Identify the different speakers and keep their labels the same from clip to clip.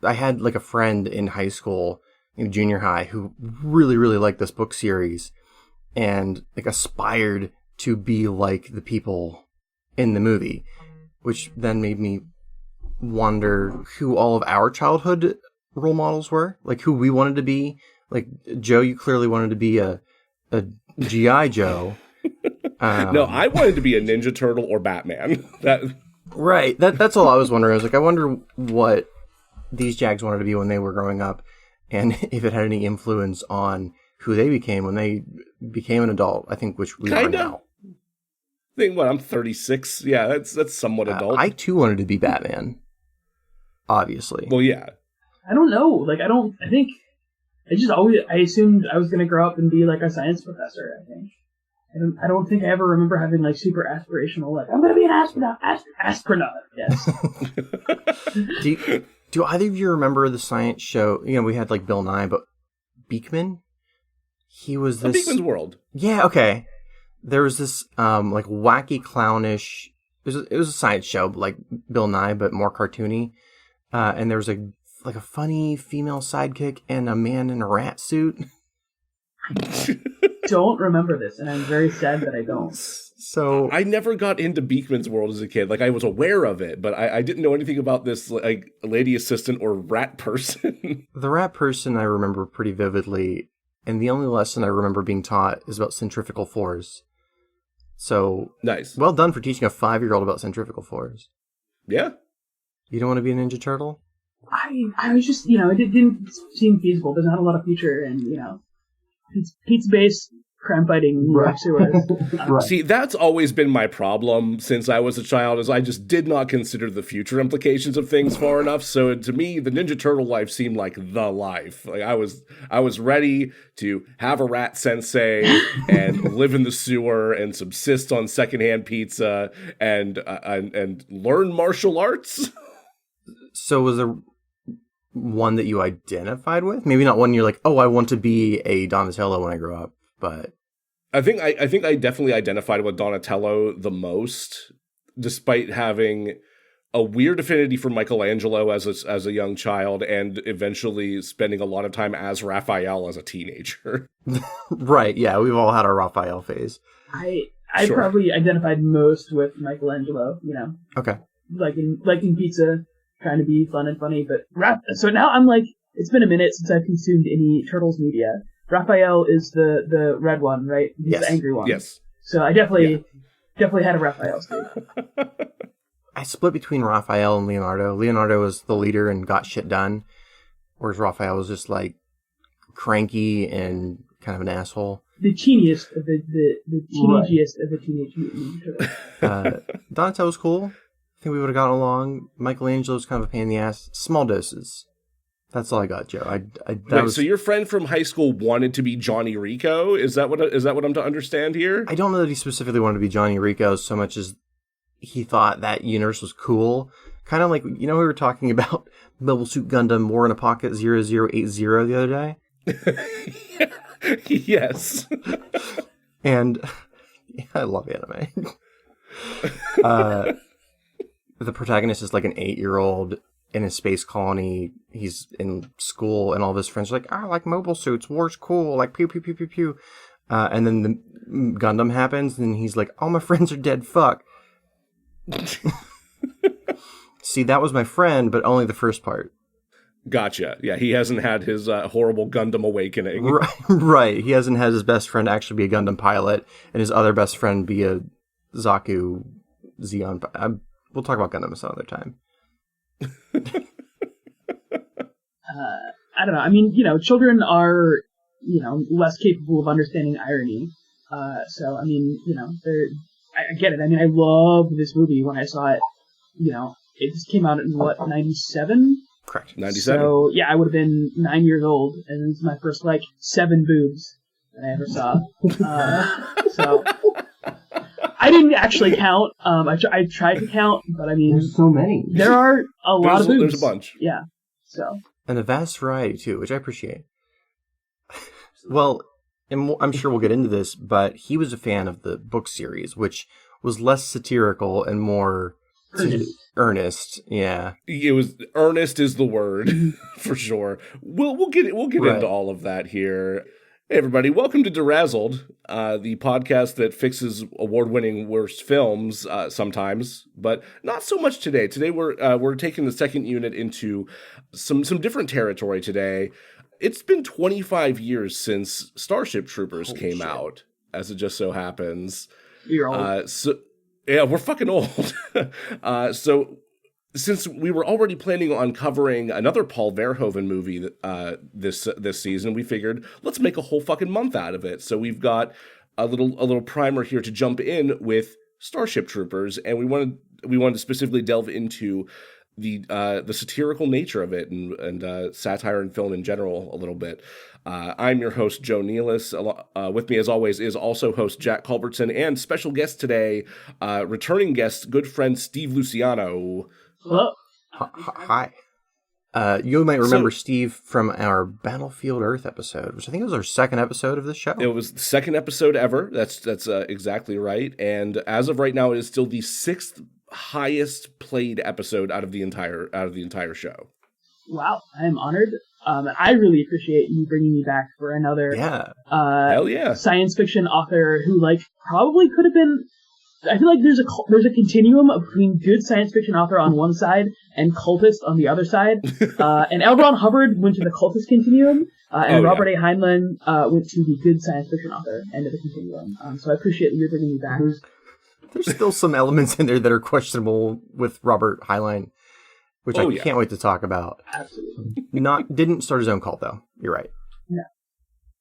Speaker 1: I had like a friend in high school, in junior high, who really, really liked this book series and like aspired to be like the people in the movie, which then made me wonder who all of our childhood role models were, like who we wanted to be. Like, Joe, you clearly wanted to be a G.I. Joe.
Speaker 2: No, I wanted to be a Ninja Turtle or Batman.
Speaker 1: Right. That's all I was wondering. I was like, I wonder what these Jags wanted to be when they were growing up, and if it had any influence on who they became when they became an adult, I think, which we are now.
Speaker 2: I think, I'm 36. Yeah, that's somewhat adult.
Speaker 1: I, too, wanted to be Batman, obviously.
Speaker 2: Well, yeah.
Speaker 3: I don't know. Like, I assumed I was going to grow up and be like a science professor, I think. I don't think I ever remember having like super aspirational, like, I'm going to be an astronaut. Astronaut, yes.
Speaker 1: Do either of you remember the science show? You know, we had like Bill Nye, but Beakman? He was this...
Speaker 2: Beakman's World.
Speaker 1: Yeah, okay. There was this like wacky clownish... It was a science show, like Bill Nye, but more cartoony. And there was a funny female sidekick and a man in a rat suit.
Speaker 3: I don't remember this, and I'm very sad that I don't.
Speaker 1: So
Speaker 2: I never got into Beakman's World as a kid. Like, I was aware of it, but I didn't know anything about this like lady assistant or rat person.
Speaker 1: The rat person I remember pretty vividly, and the only lesson I remember being taught is about centrifugal force. So
Speaker 2: nice.
Speaker 1: Well done for teaching a 5-year-old about centrifugal force.
Speaker 2: Yeah.
Speaker 1: You don't want to be a Ninja Turtle?
Speaker 3: I was just, it didn't seem feasible. There's not a lot of future in, pizza-based crime-fighting sewers.
Speaker 2: Right. See, that's always been my problem since I was a child, is I just did not consider the future implications of things far enough. So to me, the Ninja Turtle life seemed like the life. Like I was ready to have a rat sensei and live in the sewer and subsist on secondhand pizza and learn martial arts.
Speaker 1: So was there one that you identified with? Maybe not one you're like, oh, I want to be a Donatello when I grow up, but
Speaker 2: I think I definitely identified with Donatello the most, despite having a weird affinity for Michelangelo as a young child, and eventually spending a lot of time as Raphael as a teenager.
Speaker 1: Right? Yeah, we've all had our Raphael phase.
Speaker 3: I probably identified most with Michelangelo.
Speaker 1: Okay.
Speaker 3: Liking pizza, trying to be fun and funny, but so now I'm like, it's been a minute since I've consumed any Turtles media. Raphael is the red one, right? He's
Speaker 1: yes.
Speaker 3: The angry one.
Speaker 2: Yes.
Speaker 3: So I definitely had a Raphael stage.
Speaker 1: I split between Raphael and Leonardo. Leonardo was the leader and got shit done, whereas Raphael was just like cranky and kind of an asshole.
Speaker 3: The teeniest of the teenageiest of the Teenage Mutant Ninja Turtles.
Speaker 1: Donatello was cool. I think we would have gotten along. Michelangelo was kind of a pain in the ass. Small doses. That's all I got, Joe.
Speaker 2: So your friend from high school wanted to be Johnny Rico? Is that what I'm to understand here?
Speaker 1: I don't know that he specifically wanted to be Johnny Rico so much as he thought that universe was cool. Kind of like, we were talking about Mobile Suit Gundam War in a Pocket 0080 the other day?
Speaker 2: Yes.
Speaker 1: And yeah, I love anime. The protagonist is like an 8-year-old in a space colony. He's in school, and all of his friends are like, I like mobile suits. War's cool. Like, pew, pew, pew, pew, pew. And then the Gundam happens, and he's like, all my friends are dead. Fuck. See, that was my friend, but only the first part.
Speaker 2: Gotcha. Yeah, he hasn't had his horrible Gundam awakening.
Speaker 1: Right. He hasn't had his best friend actually be a Gundam pilot, and his other best friend be a Zaku Xeon. We'll talk about Gundam some other time.
Speaker 3: I don't know. I mean, children are, less capable of understanding irony. So, I mean, I get it. I mean, I love this movie. When I saw it, it just came out in, 97?
Speaker 1: Correct.
Speaker 2: 97.
Speaker 3: So, yeah, I would have been 9 years old, and it's my first, 7 boobs that I ever saw. So... I didn't actually count. I tried to count, but I mean...
Speaker 4: There's so many.
Speaker 3: There are a lot of boobs.
Speaker 2: There's a bunch.
Speaker 3: Yeah, so...
Speaker 1: And a vast variety, too, which I appreciate. Well, and I'm sure we'll get into this, but he was a fan of the book series, which was less satirical and more Ernest, yeah.
Speaker 2: It was earnest is the word for sure. We'll get
Speaker 1: Right.
Speaker 2: into all of that here. Hey everybody, welcome to DeRazzled, the podcast that fixes award-winning worst films sometimes, but not so much today. Today we're taking the second unit into some different territory today. It's been 25 years since Starship Troopers came out, as it just so happens.
Speaker 3: You're old.
Speaker 2: Yeah, we're fucking old. So since we were already planning on covering another Paul Verhoeven movie this season, we figured let's make a whole fucking month out of it. So we've got a little primer here to jump in with Starship Troopers, and we wanted to specifically delve into the satirical nature of it and satire and film in general a little bit. I'm your host, Joe Nealis. With me, as always, is also host Jack Culbertson and special guest today, returning guest, good friend Steve Luciano.
Speaker 3: Hello.
Speaker 1: Hi. You might remember Steve from our Battlefield Earth episode, which I think was our second episode of this show.
Speaker 2: It was the second episode ever. That's exactly right. And as of right now, it is still the sixth highest played episode out of the entire show. Wow,
Speaker 3: I am honored. I really appreciate you bringing me back for another
Speaker 2: hell yeah,
Speaker 3: science fiction author who probably could have been. I feel like there's a continuum between good science fiction author on one side and cultist on the other side. And L. Ron Hubbard went to the cultist continuum, and Robert A. Heinlein went to the good science fiction author end of the continuum. So I appreciate you bringing me back.
Speaker 1: There's still some elements in there that are questionable with Robert Heinlein, which I can't wait to talk about.
Speaker 3: Absolutely.
Speaker 1: Didn't start his own cult, though. You're right.
Speaker 3: No.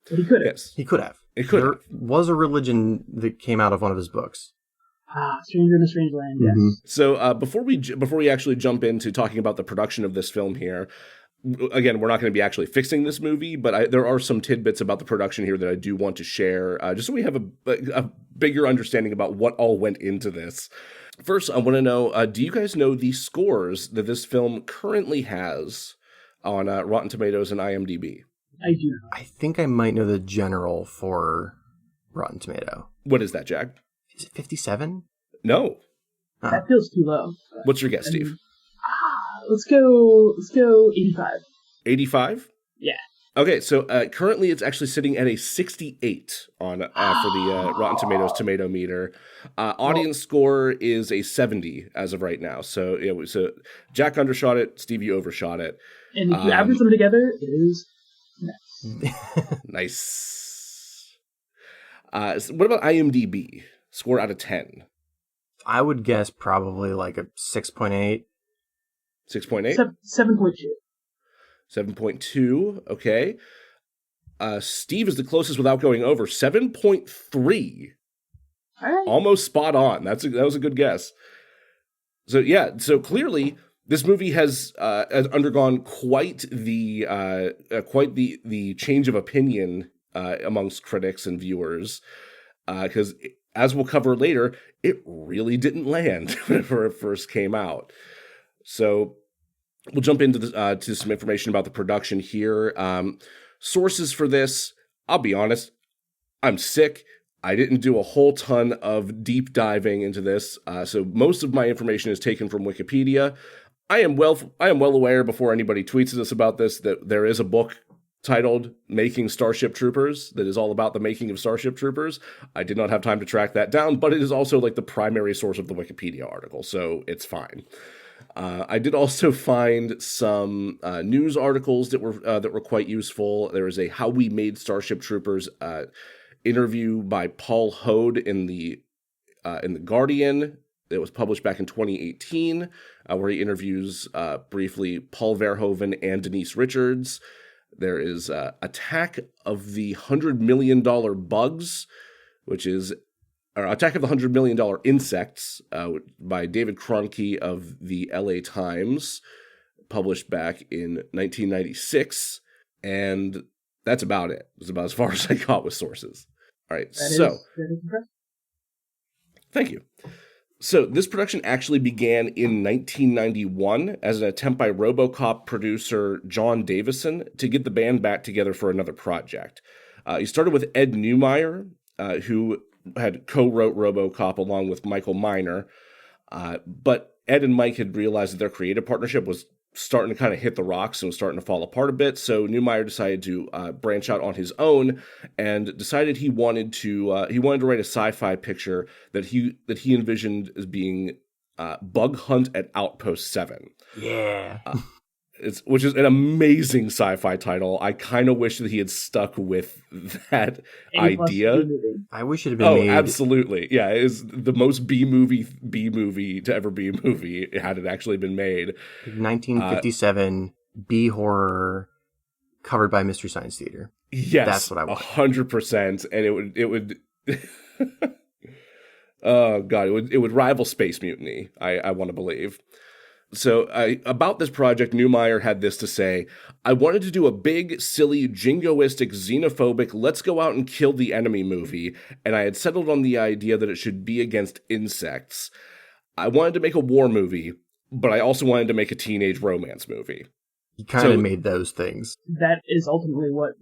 Speaker 3: But he could have.
Speaker 2: Yes.
Speaker 1: He could have.
Speaker 2: There
Speaker 1: was a religion that came out of one of his books.
Speaker 3: Stranger in a Strange Land, yes.
Speaker 1: Mm-hmm.
Speaker 2: So before we actually jump into talking about the production of this film here, again, we're not going to be actually fixing this movie, but there are some tidbits about the production here that I do want to share, just so we have a bigger understanding about what all went into this. First, I want to know, do you guys know the scores that this film currently has on Rotten Tomatoes and IMDb?
Speaker 3: I do know.
Speaker 1: I think I might know the general for Rotten Tomato.
Speaker 2: What is that, Jack?
Speaker 1: Is it 57?
Speaker 2: No.
Speaker 3: That feels too low.
Speaker 2: What's your guess, Steve?
Speaker 3: Let's go 85.
Speaker 2: 85?
Speaker 3: Yeah.
Speaker 2: Okay, so currently it's actually sitting at a 68 on for the Rotten Tomatoes tomato meter. Audience score is a 70 as of right now. So Jack undershot it, Steve, you overshot it.
Speaker 3: And if you average them together, it is nice.
Speaker 2: Nice. What about IMDb? Score out of 10?
Speaker 1: I would guess probably like a 6.8.
Speaker 2: 6.8?
Speaker 3: 7.2.
Speaker 2: 7.2, okay. Steve is the closest without going over. 7.3.
Speaker 3: All right.
Speaker 2: Almost spot on. That was a good guess. So clearly this movie has undergone quite the change of opinion amongst critics and viewers, because as we'll cover later, it really didn't land whenever it first came out. So we'll jump into to some information about the production here. Sources for this, I'll be honest, I'm sick. I didn't do a whole ton of deep diving into this, so most of my information is taken from Wikipedia. I am well aware, before anybody tweets at us about this, that there is a book titled Making Starship Troopers that is all about the making of Starship Troopers. I did not have time to track that down, but it is also the primary source of the Wikipedia article, so it's fine. I did also find some news articles that were quite useful. There is a How We Made Starship Troopers interview by Paul Verhoeven in the Guardian. It was published back in 2018, where he interviews briefly Paul Verhoeven and Denise Richards. There is Attack of the $100 Million Bugs, which is Attack of the $100 Million Insects by David Kroenke of the LA Times, published back in 1996. And that's about it. It's about as far as I got with sources. All right,
Speaker 3: that is impressive.
Speaker 2: Thank you. So this production actually began in 1991 as an attempt by RoboCop producer John Davison to get the band back together for another project. He started with Ed Neumeyer, who had co-wrote RoboCop along with Michael Miner, but Ed and Mike had realized that their creative partnership was starting to kind of hit the rocks and was starting to fall apart a bit. So Neumeier decided to branch out on his own and decided he wanted to write a sci-fi picture that he envisioned as being Bug Hunt at Outpost 7.
Speaker 1: Yeah.
Speaker 2: Which is an amazing sci-fi title. I kind of wish that he had stuck with that idea.
Speaker 1: I wish it had been made.
Speaker 2: Oh, absolutely. Yeah, it is the most B movie to ever be a movie had it actually been made.
Speaker 1: 1957 B horror covered by Mystery Science Theater.
Speaker 2: Yes,
Speaker 1: that's what I want.
Speaker 2: 100%, and it would. Oh God, it would rival Space Mutiny. I want to believe. So about this project, Neumeier had this to say: I wanted to do a big, silly, jingoistic, xenophobic, let's go out and kill the enemy movie, and I had settled on the idea that it should be against insects. I wanted to make a war movie, but I also wanted to make a teenage romance movie.
Speaker 1: He kind of made those things.
Speaker 3: That is ultimately what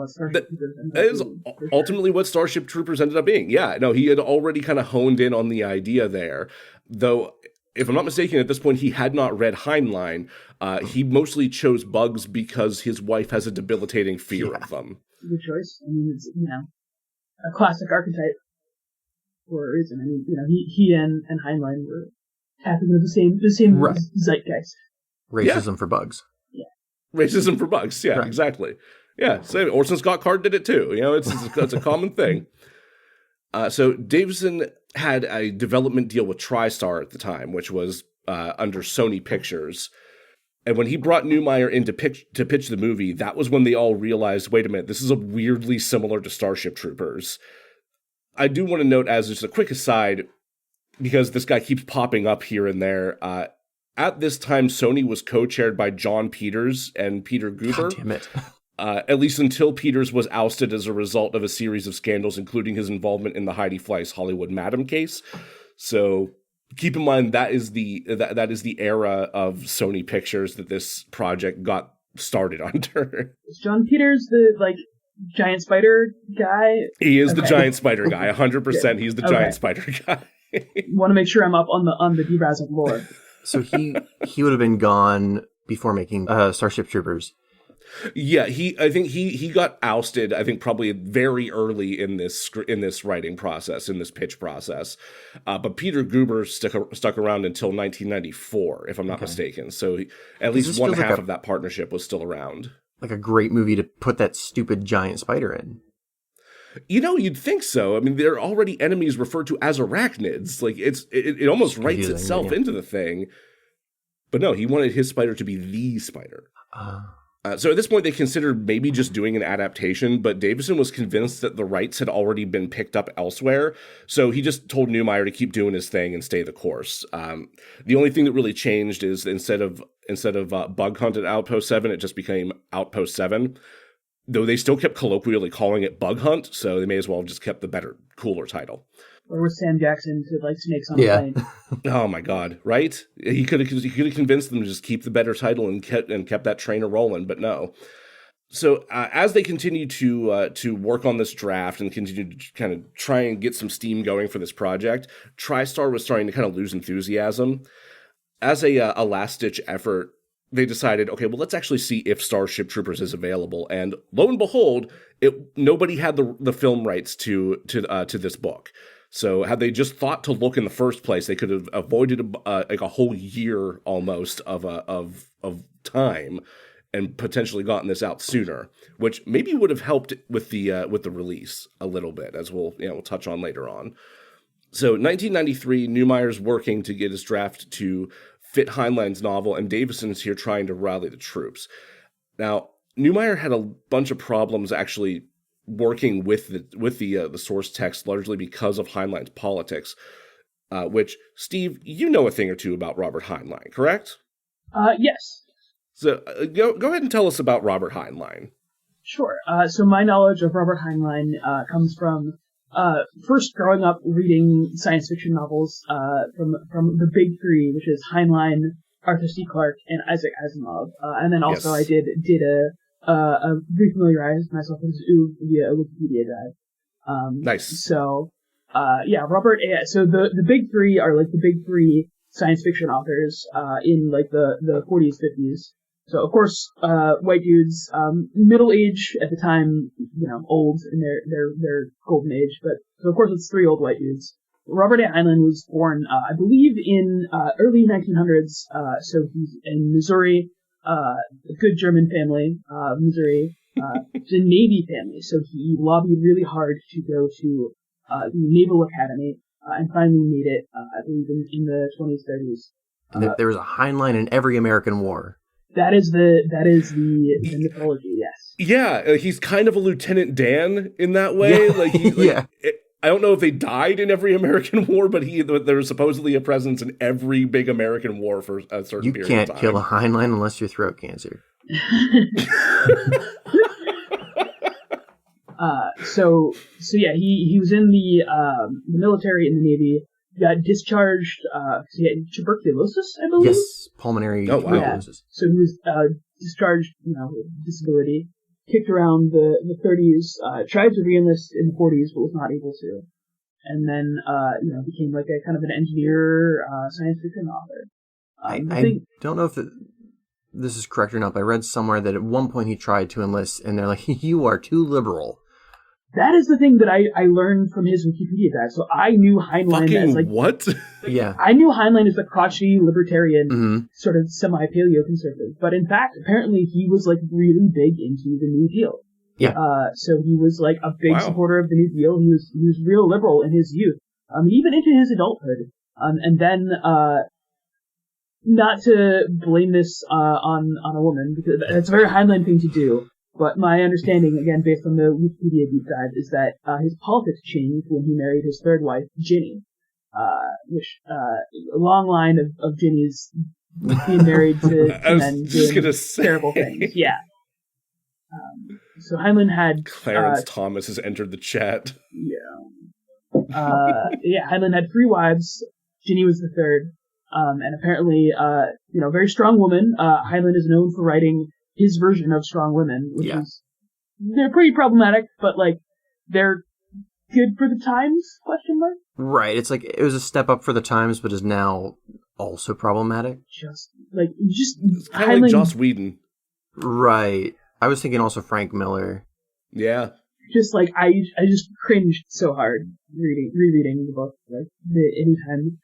Speaker 3: Starship Troopers ended up
Speaker 2: That is
Speaker 3: being,
Speaker 2: ultimately what Starship Troopers ended up being. Yeah, no, he had already kind of honed in on the idea there, though. If I'm not mistaken, at this point, he had not read Heinlein. He mostly chose bugs because his wife has a debilitating fear of them.
Speaker 3: Good choice. I mean, it's, a classic archetype for a reason. I mean, he and Heinlein were tapping into the same
Speaker 1: right.
Speaker 3: zeitgeist.
Speaker 1: Racism for bugs.
Speaker 3: Yeah.
Speaker 2: Racism for bugs. Yeah, right. Exactly. Yeah, same. Orson Scott Card did it too. It's a common thing. So Davison had a development deal with TriStar at the time, which was under Sony Pictures. And when he brought Neumeier in to pitch the movie, that was when they all realized, wait a minute, this is weirdly similar to Starship Troopers. I do want to note, as just a quick aside, because this guy keeps popping up here and there, at this time, Sony was co-chaired by John Peters and Peter Guber.
Speaker 1: God damn it.
Speaker 2: At least until Peters was ousted as a result of a series of scandals, including his involvement in the Heidi Fleiss Hollywood Madam case. So keep in mind that is the era of Sony Pictures that this project got started under.
Speaker 3: Is John Peters the giant spider guy?
Speaker 2: He is the giant spider guy. 100%. He's the giant spider guy.
Speaker 3: Want to make sure I'm up on the DeRazzled lore.
Speaker 1: So he would have been gone before making Starship Troopers.
Speaker 2: Yeah, I think he got ousted, I think probably very early in this writing process, in this pitch process. But Peter Guber stuck around until 1994, if I'm not mistaken. So at least one half of that partnership was still around.
Speaker 1: Like a great movie to put that stupid giant spider in.
Speaker 2: You'd think so. I mean, they're already enemies referred to as arachnids. Like it almost writes itself into the thing. But no, he wanted his spider to be the spider. So at this point, they considered maybe just doing an adaptation, but Davison was convinced that the rights had already been picked up elsewhere, so he just told Neumeier to keep doing his thing and stay the course. The only thing that really changed is instead of Bug Hunt at Outpost 7, it just became Outpost 7, though they still kept colloquially calling it Bug Hunt, so they may as well have just kept the better, cooler title.
Speaker 3: Or was Sam Jackson to snakes on the plane?
Speaker 2: Oh my God! Right? He could have convinced them to just keep the better title and kept that trainer rolling, but no. So as they continued to work on this draft and continued to kind of try and get some steam going for this project, TriStar was starting to kind of lose enthusiasm. As a last ditch effort, they decided, okay, well, let's actually see if Starship Troopers is available. And lo and behold, nobody had the film rights to this book. So had they just thought to look in the first place, they could have avoided a whole year almost of time and potentially gotten this out sooner, which maybe would have helped with the release a little bit, as we'll touch on later on. So 1993, Neumeier's working to get his draft to fit Heinlein's novel, and Davison's here trying to rally the troops. Now, Neumeier had a bunch of problems actually working with the source text, largely because of Heinlein's politics, which, Steve, you know a thing or two about Robert Heinlein, correct?
Speaker 3: Yes.
Speaker 2: So go ahead and tell us about Robert Heinlein.
Speaker 3: Sure. So my knowledge of Robert Heinlein comes from first growing up reading science fiction novels from the big three, which is Heinlein, Arthur C. Clarke, and Isaac Asimov. And then also I did refamiliarize myself with his oeuvre via a Wikipedia dive.
Speaker 2: Nice.
Speaker 3: So, Robert. So the big three are the big three science fiction authors in like the 40s, 50s. So of course, white dudes, middle age at the time, old in their golden age. But so of course it's three old white dudes. Robert A. Heinlein was born, I believe, in early 1900s. So he's in Missouri, a good German family, Missouri. It's a Navy family, so he lobbied really hard to go to the Naval Academy, and finally made it, I believe, in the 20s, 30s.
Speaker 1: There was a Heinlein in every American war.
Speaker 3: That is the mythology, yes.
Speaker 2: Yeah, he's kind of a Lieutenant Dan in that way.
Speaker 1: Yeah.
Speaker 2: I don't know if they died in every American war, but there was supposedly a presence in every big American war for a certain period of time.
Speaker 1: You can't kill a Heinlein unless you're throat cancer.
Speaker 3: So yeah, he was in the military, in the Navy, got discharged, he had tuberculosis, I believe?
Speaker 1: Yes, pulmonary tuberculosis.
Speaker 3: Yeah. So he was, discharged, with disability, kicked around the 30s, tried to re-enlist in the 40s, but was not able to. And then, became like a kind of an engineer, science fiction author.
Speaker 1: I don't know if this is correct or not, but I read somewhere that at one point he tried to enlist, and they're like, you are too liberal.
Speaker 3: That is the thing that I learned from his Wikipedia tag. So I knew Heinlein as like...
Speaker 2: what?
Speaker 1: Yeah.
Speaker 3: I knew Heinlein as the crotchety libertarian, sort of semi-paleo-conservative. But in fact, apparently he was like really big into the New Deal.
Speaker 1: Yeah.
Speaker 3: So he was like a big supporter of the New Deal. He was real liberal in his youth, even into his adulthood. And then, not to blame this on a woman, because that's a very Heinlein thing to do. But my understanding, again, based on the Wikipedia deep dive, is that his politics changed when he married his third wife, Ginny, which a long line of Ginny's being married to men doing terrible things. Yeah. So Heinlein had
Speaker 2: Clarence Thomas has entered the chat.
Speaker 3: Yeah. Heinlein had 3 wives. Ginny was the third. And apparently, very strong woman. Heinlein is known for writing his version of Strong Women, which is, they're pretty problematic, but like, they're good for the times, question mark?
Speaker 1: Right, it's like, it was a step up for the times, but is now also problematic.
Speaker 2: It's kind of like Joss Whedon.
Speaker 1: Right. I was thinking also Frank Miller.
Speaker 2: Yeah.
Speaker 3: Just like, I just cringed so hard rereading the book, like, anytime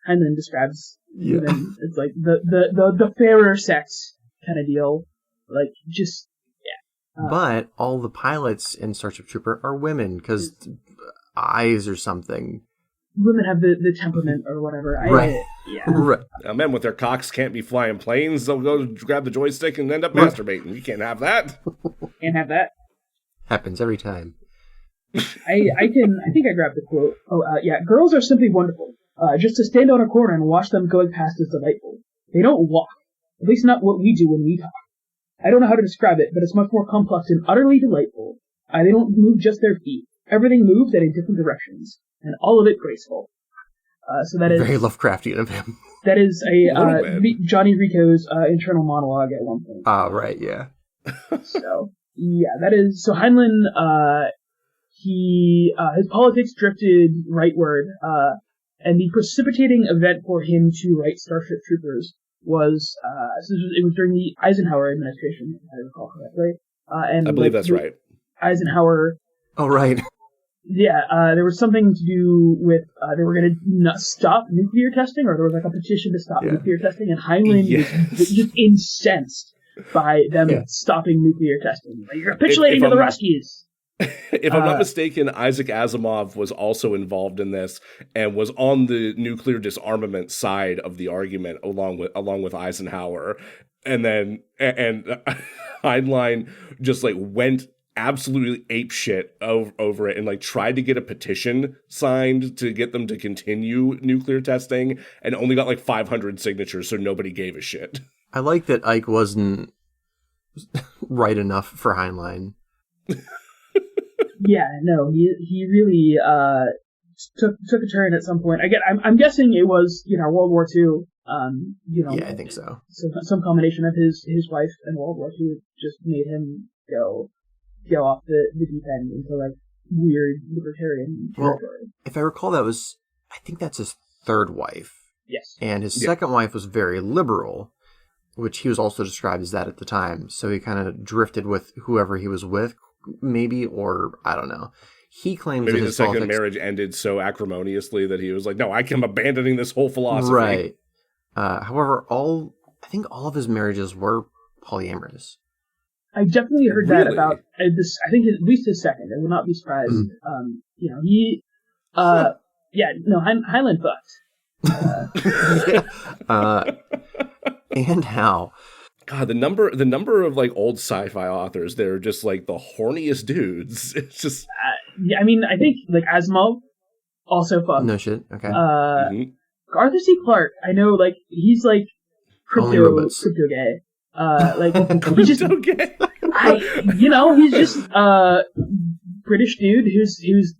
Speaker 3: Heinlein describes women, it's like the fairer sex kind of deal. Like, just, yeah.
Speaker 1: But all the pilots in Starship Trooper are women, because eyes or something.
Speaker 3: Women have the temperament or whatever.
Speaker 1: Right.
Speaker 2: Right. Men with their cocks can't be flying planes. They'll go grab the joystick and end up masturbating. You can't have that.
Speaker 3: Can't have that.
Speaker 1: Happens every time.
Speaker 3: I think I grabbed the quote. Girls are simply wonderful. Just to stand on a corner and watch them going past is delightful. They don't walk. At least not what we do when we talk. I don't know how to describe it, but it's much more complex and utterly delightful. They don't move just their feet. Everything moves in different directions, and all of it graceful. So that is...
Speaker 1: Very Lovecraftian of him.
Speaker 3: That is Johnny Rico's internal monologue at one point.
Speaker 1: Right, yeah.
Speaker 3: So, yeah, that is... So Heinlein, his politics drifted rightward, and the precipitating event for him to write Starship Troopers was it was during the Eisenhower administration, if I recall correctly. And
Speaker 2: I believe that's right.
Speaker 3: Eisenhower.
Speaker 1: Oh, right.
Speaker 3: Yeah, there was something to do with they were going to stop nuclear testing, or there was like a petition to stop nuclear testing, and Heinlein was just incensed by them stopping nuclear testing. Like, you're capitulating to the Ruskies.
Speaker 2: If I'm not mistaken, Isaac Asimov was also involved in this and was on the nuclear disarmament side of the argument along with Eisenhower. And then Heinlein just like went absolutely apeshit over it and like tried to get a petition signed to get them to continue nuclear testing, and only got like 500 signatures, so nobody gave a shit.
Speaker 1: I like that Ike wasn't right enough for Heinlein.
Speaker 3: Yeah, no, he really took a turn at some point. Again, I'm guessing it was World War II.
Speaker 1: Yeah, I think so.
Speaker 3: Some combination of his wife and World War II just made him go off the deep end into like weird libertarian territory.
Speaker 1: Well, if I recall, I think that's his third wife.
Speaker 3: Yes.
Speaker 1: And his second wife was very liberal, which he was also described as that at the time. So he kind of drifted with whoever he was with, maybe, or I don't know. He claims
Speaker 2: maybe
Speaker 1: that
Speaker 2: the second marriage ended so acrimoniously that he was like, no, I'm abandoning this whole philosophy.
Speaker 1: Right. However, I think all of his marriages were polyamorous.
Speaker 3: I definitely heard that about this. I think at least his second. I would not be surprised. He, Heinlein fucked.
Speaker 1: And how?
Speaker 2: God, the number of like old sci-fi authors, they're just like the horniest dudes. It's just.
Speaker 3: I think like Asimov also fucked.
Speaker 1: No shit. Okay.
Speaker 3: Arthur C. Clarke, I know, like he's like crypto gay. He's just
Speaker 2: gay.
Speaker 3: He's just British dude who's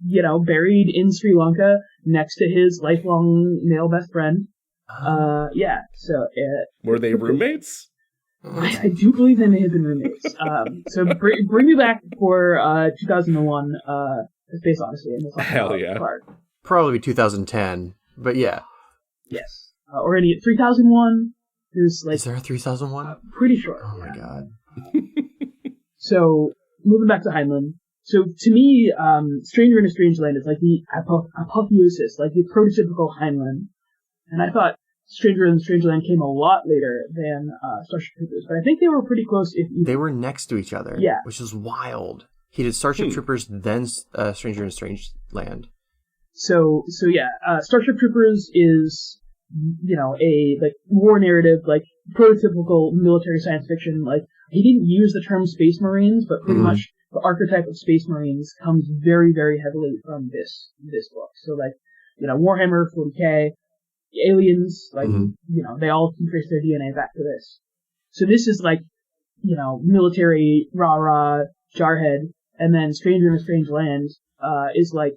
Speaker 3: buried in Sri Lanka next to his lifelong male best friend.
Speaker 2: Were they roommates?
Speaker 3: I do believe they may have been roommates. So bring me back for 2001, Space Odyssey. And
Speaker 2: hell yeah.
Speaker 3: Clark.
Speaker 1: Probably 2010, but yeah.
Speaker 3: Yes. Or any 3001. There's like.
Speaker 1: Is there a 3001?
Speaker 3: Pretty sure.
Speaker 1: Oh my god.
Speaker 3: So moving back to Heinlein. So to me, Stranger in a Strange Land is like the apotheosis, like the prototypical Heinlein. And I thought Stranger in a Strange Land came a lot later than Starship Troopers, but I think they were pretty close.
Speaker 1: They were next to each other, which is wild. He did Starship Troopers, then Stranger in a Strange Land.
Speaker 3: So Starship Troopers is, a like war narrative, like prototypical military science fiction. Like he didn't use the term Space Marines, but pretty much the archetype of Space Marines comes very, very heavily from this book. So like, Warhammer 40K. Aliens, like, they all can trace their DNA back to this. So this is like, military, rah-rah, jarhead, and then Stranger in a Strange Land, is like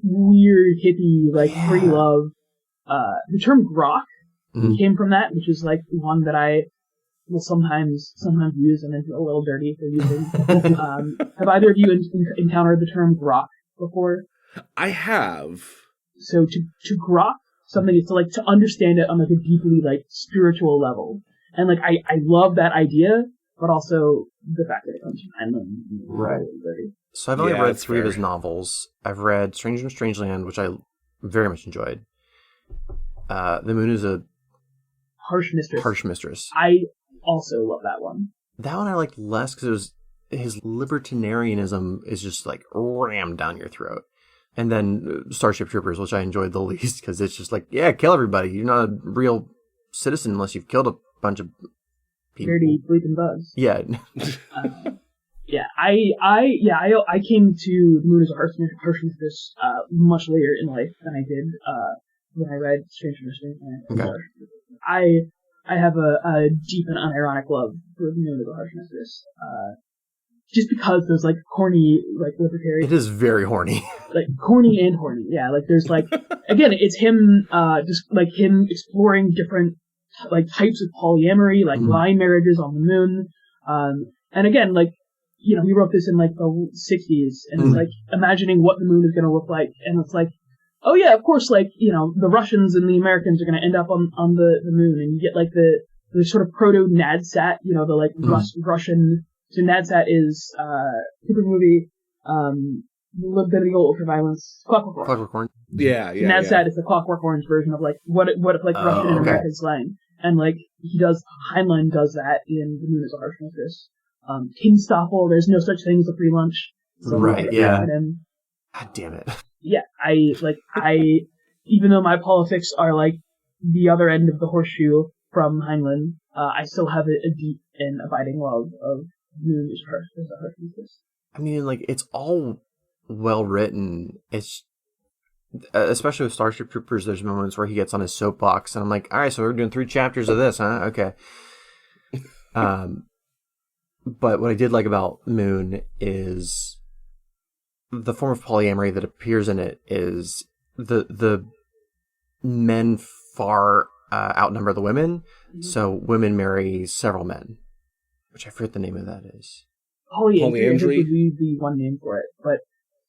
Speaker 3: weird, hippie, like, free love. The term grok came from that, which is like one that I will sometimes use and then feel a little dirty for using. Have either of you encountered the term grok before?
Speaker 2: I have.
Speaker 3: So to grok something is to understand it on like a deeply like spiritual level, and like I love that idea, but also the fact that it comes from Heinlein.
Speaker 1: Right. So I've only read 3 of his novels. I've read Stranger in a Strange Land, which I very much enjoyed. The Moon is a Harsh Mistress.
Speaker 3: I also love that one.
Speaker 1: That one I liked less because his libertarianism is just like rammed down your throat. And then Starship Troopers, which I enjoyed the least, because it's just like, yeah, kill everybody. You're not a real citizen unless you've killed a bunch of people.
Speaker 3: Dirty bleeping bugs.
Speaker 1: Yeah.
Speaker 3: I came to The Moon is a Harsh Mistress much later in life than I did when I read Stranger in a Strange Land. Okay. I have a deep and unironic love for The Moon is a Harsh Mistress. Just because there's like corny, like libertarian.
Speaker 1: It is very horny.
Speaker 3: Like corny and horny. Yeah, like there's like, again, it's him, just like him exploring different like types of polyamory, like line marriages on the moon. And again, like, he wrote this in like the 60s and it's like imagining what the moon is going to look like. And it's like, oh yeah, of course, like, the Russians and the Americans are going to end up on the moon, and you get like the sort of proto NADSAT, the like Russian. So NADSAT is Cooper movie, Libidinal Ultraviolence, Clockwork Orange.
Speaker 2: Yeah.
Speaker 3: NADSAT is the Clockwork Orange version of like what if like Russian and American slang, and like Heinlein does that in The Moon is a Harsh Mistress. Kingstoffel, there's no such thing as a free lunch. So
Speaker 1: right. Yeah. God damn it.
Speaker 3: Yeah, I even though my politics are like the other end of the horseshoe from Heinlein, I still have a deep and abiding love of Moon is a Harsh Mistress.
Speaker 1: I mean, like, it's all well written. It's especially with Starship Troopers, there's moments where he gets on his soapbox, and I'm like, all right, so we're doing 3 chapters of this, huh? Okay. But what I did like about Moon is the form of polyamory that appears in it is the men far outnumber the women, so women marry several men, which I forget the name of that is.
Speaker 3: Polyandry would be the one name for it, but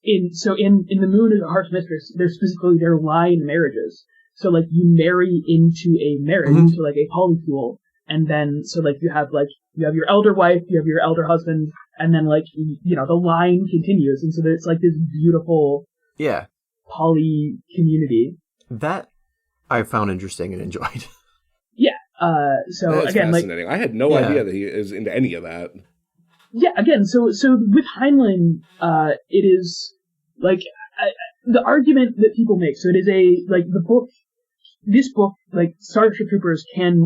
Speaker 3: in The Moon is a Harsh Mistress, they're specifically their line marriages. so like you marry into a marriage, into like a polycule, and then so like you have your elder wife, you have your elder husband, and then like the line continues, and so it's like this beautiful poly community
Speaker 1: that I found interesting and enjoyed.
Speaker 3: So
Speaker 2: that's
Speaker 3: again,
Speaker 2: fascinating. I had no idea that he is into any of that.
Speaker 3: Yeah, again, so with Heinlein, it is like the argument that people make. So it is this book, like Starship Troopers, can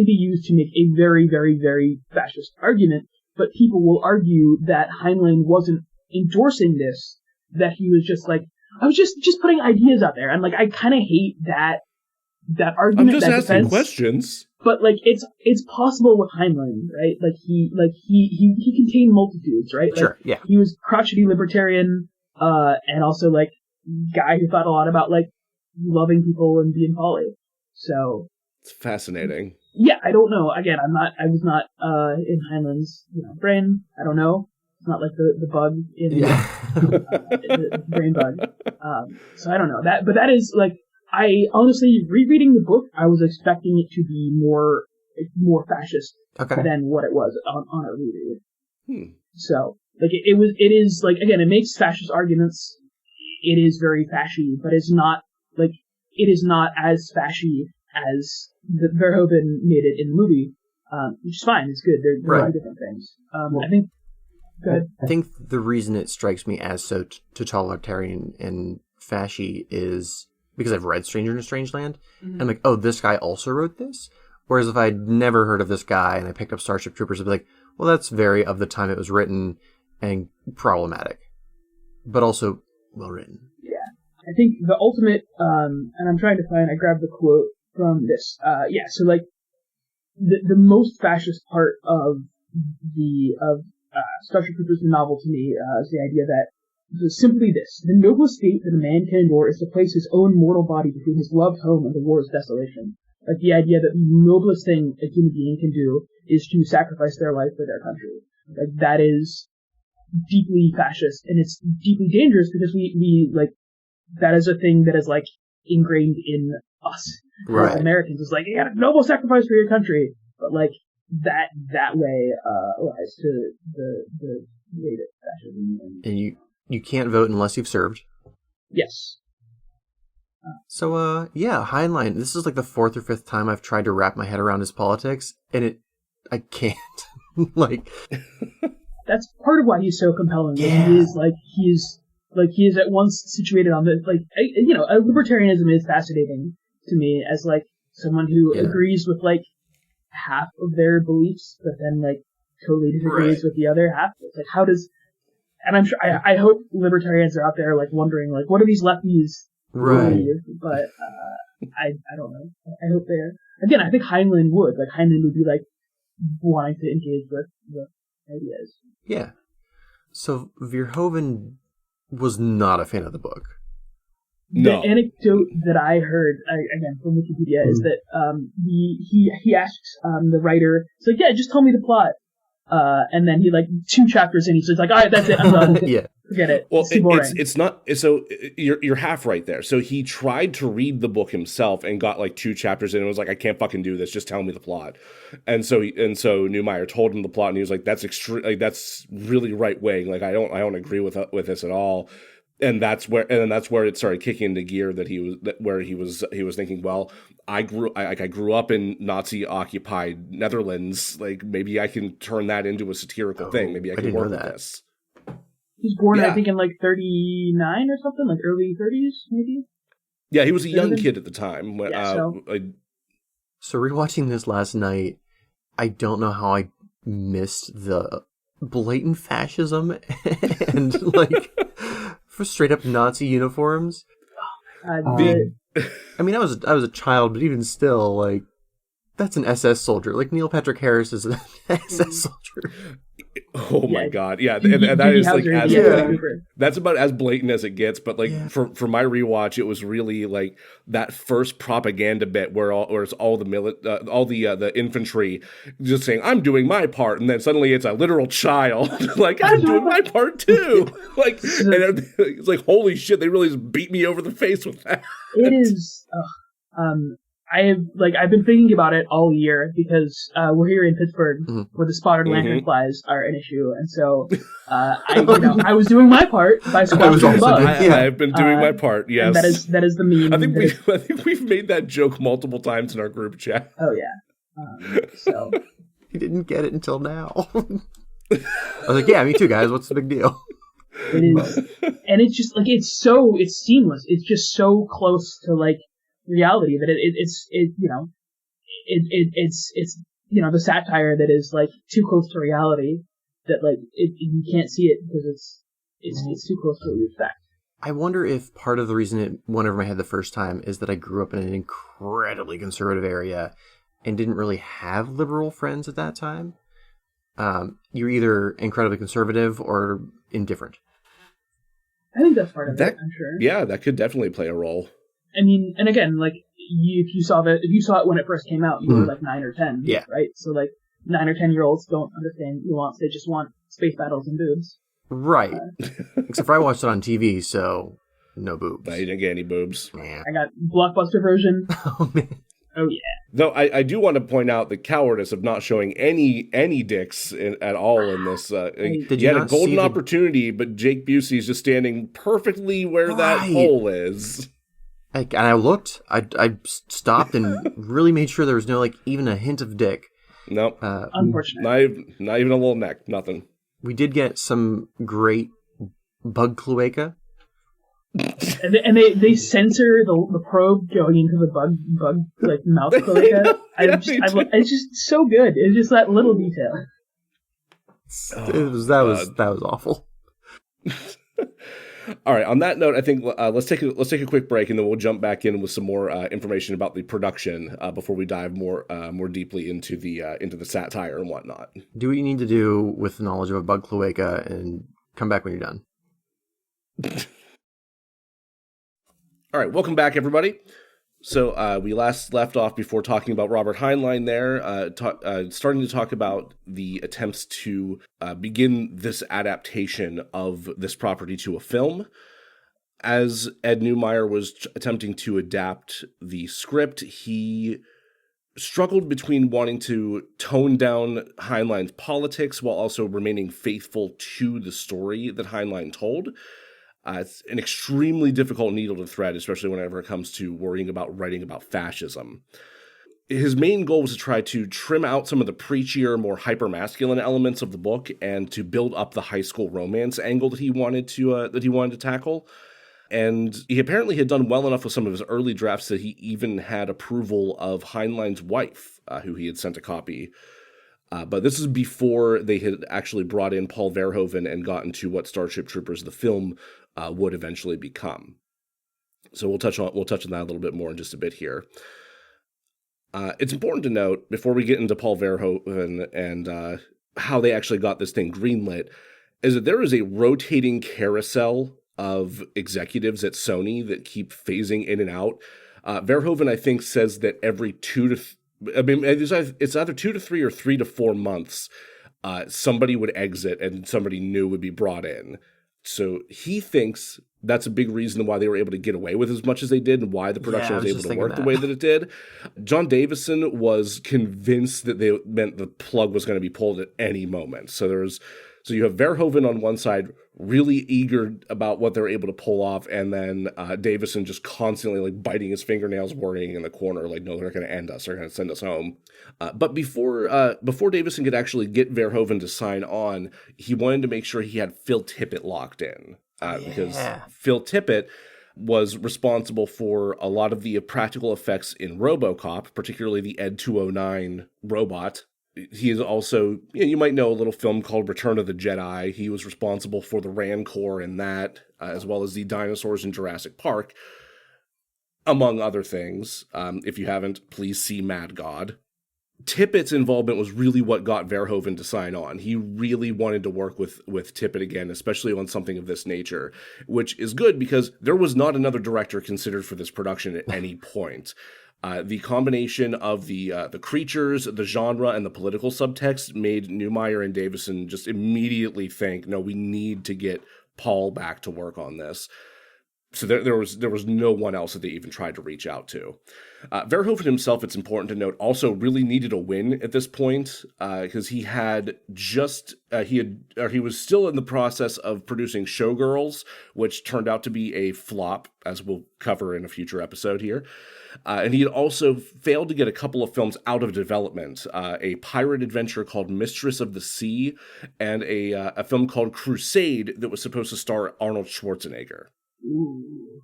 Speaker 3: be used to make a very, very, very fascist argument. But people will argue that Heinlein wasn't endorsing this; that he was just like, I was just putting ideas out there, and like I kind of hate that argument.
Speaker 2: I'm just
Speaker 3: that
Speaker 2: asking
Speaker 3: defense.
Speaker 2: questions.
Speaker 3: But like it's possible with Heinlein, right? Like he contained multitudes, right? Like,
Speaker 1: sure, yeah.
Speaker 3: He was crotchety libertarian, and also like guy who thought a lot about like loving people and being poly. So
Speaker 2: it's fascinating.
Speaker 3: Yeah, I don't know. Again, I was not in Heinlein's brain. I don't know. It's not like the bug in the brain bug. So I don't know that, but that is like. I honestly, rereading the book, I was expecting it to be more fascist than what it was on a reread. So, like, it is like, again, it makes fascist arguments. It is very fashy, but it's not like it is not as fashy as the Verhoeven made it in the movie, which is fine. It's good. They're
Speaker 1: right.
Speaker 3: different things. I think. Go ahead.
Speaker 1: I think the reason it strikes me as so totalitarian and fashy is because I've read Stranger in a Strange Land, and I'm like, oh, this guy also wrote this? Whereas if I'd never heard of this guy and I picked up Starship Troopers, I'd be like, well, that's very of the time it was written and problematic, but also well written.
Speaker 3: Yeah. I think the ultimate, and I'm trying to find, I grabbed the quote from this. So like, the most fascist part of Starship Troopers, the novel to me, is the idea that simply this: the noblest fate that a man can endure is to place his own mortal body between his loved home and the war's desolation. Like the idea that the noblest thing a human being can do is to sacrifice their life for their country. Like that is deeply fascist, and it's deeply dangerous because we like that is a thing that is like ingrained in us as Americans. It's like you got a noble sacrifice for your country, but like that way lies to the way that fascism
Speaker 1: and you can't vote unless you've served.
Speaker 3: Yes.
Speaker 1: So, Heinlein, this is like the fourth or fifth time I've tried to wrap my head around his politics, and I can't. Like,
Speaker 3: that's part of why he's so compelling.
Speaker 1: Yeah.
Speaker 3: He is at once situated on the, libertarianism is fascinating to me as like someone who agrees with like half of their beliefs, but then like totally disagrees with the other half. It's like, how does, and I'm sure, I hope libertarians are out there like wondering like, what are these lefties believe? But I don't know. I hope they're, again, I think Heinlein would be like wanting to engage with the ideas.
Speaker 1: Yeah. So Verhoeven was not a fan of the book.
Speaker 2: No.
Speaker 3: The anecdote that I heard, again, from Wikipedia, is that he asks the writer, it's like, yeah, just tell me the plot. And then he, like, 2 chapters in, he's just like, all right, that's it, I'm done.
Speaker 1: Yeah.
Speaker 3: Forget it.
Speaker 2: Well,
Speaker 3: it's too boring.
Speaker 2: It's not, so you're half right there. So he tried to read the book himself and got like 2 chapters in and was like, I can't fucking do this, just tell me the plot. And so Neumeier told him the plot, and he was like, that's really right wing. Like, I don't agree with this at all. And that's where it started kicking into gear that he was thinking, well, I grew up in Nazi occupied Netherlands. Like, maybe I can turn that into a satirical thing. Maybe I can work with this.
Speaker 3: He was born, I think, in like 39 or something, like early 30s, maybe.
Speaker 2: Yeah, he was a young kid at the time.
Speaker 1: So rewatching this last night, I don't know how I missed the blatant fascism and like for straight up Nazi uniforms. I mean, I was a child, but even still, like, that's an SS soldier. Like, Neil Patrick Harris is an SS soldier.
Speaker 2: Oh my God. Yeah. And that is like, that's about as blatant as it gets. But like for my rewatch, it was really like that first propaganda bit where it's all the infantry just saying, I'm doing my part. And then suddenly it's a literal child. Like, I'm doing my part too. Like, and it's like, holy shit, they really just beat me over the face with that.
Speaker 3: It is, I've been thinking about it all year because we're here in Pittsburgh where the spotted lanternflies are an issue, and so I was doing my part by squashing the bug.
Speaker 2: I've been doing my part. Yes,
Speaker 3: and that is the meme.
Speaker 2: I think we've made that joke multiple times in our group chat.
Speaker 3: Oh yeah. So
Speaker 1: he didn't get it until now. I was like, yeah, me too, guys. What's the big deal?
Speaker 3: It is, and it's just like it's seamless. It's just so close to like reality that it's the satire that is like too close to reality that like you can't see it because it's too close to what you expect.
Speaker 1: I wonder if part of the reason it went over my head the first time is that I grew up in an incredibly conservative area and didn't really have liberal friends at that time. You're either incredibly conservative or indifferent.
Speaker 3: I think that's part of it, I'm sure.
Speaker 2: Yeah, that could definitely play a role.
Speaker 3: I mean, and again, like if you saw it when it first came out, you were like 9 or 10,
Speaker 1: yeah,
Speaker 3: right? So like 9 or 10-year-olds don't understand nuance; they just want space battles and boobs,
Speaker 1: right? Except for I watched it on TV, so no boobs.
Speaker 2: No, you didn't get any boobs.
Speaker 1: Yeah.
Speaker 3: I got Blockbuster version.
Speaker 1: Oh man.
Speaker 3: Oh yeah.
Speaker 2: Though I do want to point out the cowardice of not showing any dicks at all in this.
Speaker 1: Did
Speaker 2: you had a golden opportunity, but Jake Busey's just standing perfectly where that hole is.
Speaker 1: And I looked. I stopped and really made sure there was no even a hint of dick.
Speaker 2: Nope.
Speaker 3: Unfortunately.
Speaker 2: Not even a little neck. Nothing.
Speaker 1: We did get some great bug cloaca.
Speaker 3: And they censor the probe going into the bug like mouth cloaca. It's just so good. It's just that little detail.
Speaker 1: That was awful.
Speaker 2: All right. On that note, I think let's take a quick break, and then we'll jump back in with some more information about the production before we dive more deeply into the satire and whatnot.
Speaker 1: Do what you need to do with the knowledge of a bug cloaca, and come back when you're done.
Speaker 2: All right, welcome back, everybody. So we last left off before talking about Robert Heinlein there, starting to talk about the attempts to begin this adaptation of this property to a film. As Ed Neumeier was attempting to adapt the script, he struggled between wanting to tone down Heinlein's politics while also remaining faithful to the story that Heinlein told. It's an extremely difficult needle to thread, especially whenever it comes to worrying about writing about fascism. His main goal was to try to trim out some of the preachier, more hyper-masculine elements of the book and to build up the high school romance angle that he wanted to tackle. And he apparently had done well enough with some of his early drafts that he even had approval of Heinlein's wife, who he had sent a copy. But this is before they had actually brought in Paul Verhoeven and gotten to what Starship Troopers, the film, would eventually become. So we'll touch on that a little bit more in just a bit here. It's important to note, before we get into Paul Verhoeven and how they actually got this thing greenlit, is that there is a rotating carousel of executives at Sony that keep phasing in and out. Verhoeven, I think, says that every it's either 2 to 3 or 3 to 4 months, somebody would exit and somebody new would be brought in. So he thinks that's a big reason why they were able to get away with as much as they did and why the production was able to work the way that it did. John Davison was convinced that they meant the plug was going to be pulled at any moment. So you have Verhoeven on one side, really eager about what they're able to pull off, and then Davison just constantly biting his fingernails, worrying in the corner, no, they're going to end us, they're going to send us home. But before Davison could actually get Verhoeven to sign on, he wanted to make sure he had Phil Tippett locked in, because Phil Tippett was responsible for a lot of the practical effects in RoboCop, particularly the Ed 209 robot. He is also, you might know a little film called Return of the Jedi. He was responsible for the Rancor in that, as well as the dinosaurs in Jurassic Park, among other things. If you haven't, please see Mad God. Tippett's involvement was really what got Verhoeven to sign on. He really wanted to work with Tippett again, especially on something of this nature, which is good because there was not another director considered for this production at any point. The combination of the creatures, the genre, and the political subtext made Neumeier and Davison just immediately think, no, we need to get Paul back to work on this. So there was no one else that they even tried to reach out to. Verhoeven himself, it's important to note, also really needed a win at this point because he was still in the process of producing Showgirls, which turned out to be a flop, as we'll cover in a future episode here. And he had also failed to get a couple of films out of development, a pirate adventure called Mistress of the Sea, and a film called Crusade that was supposed to star Arnold Schwarzenegger.
Speaker 3: Ooh.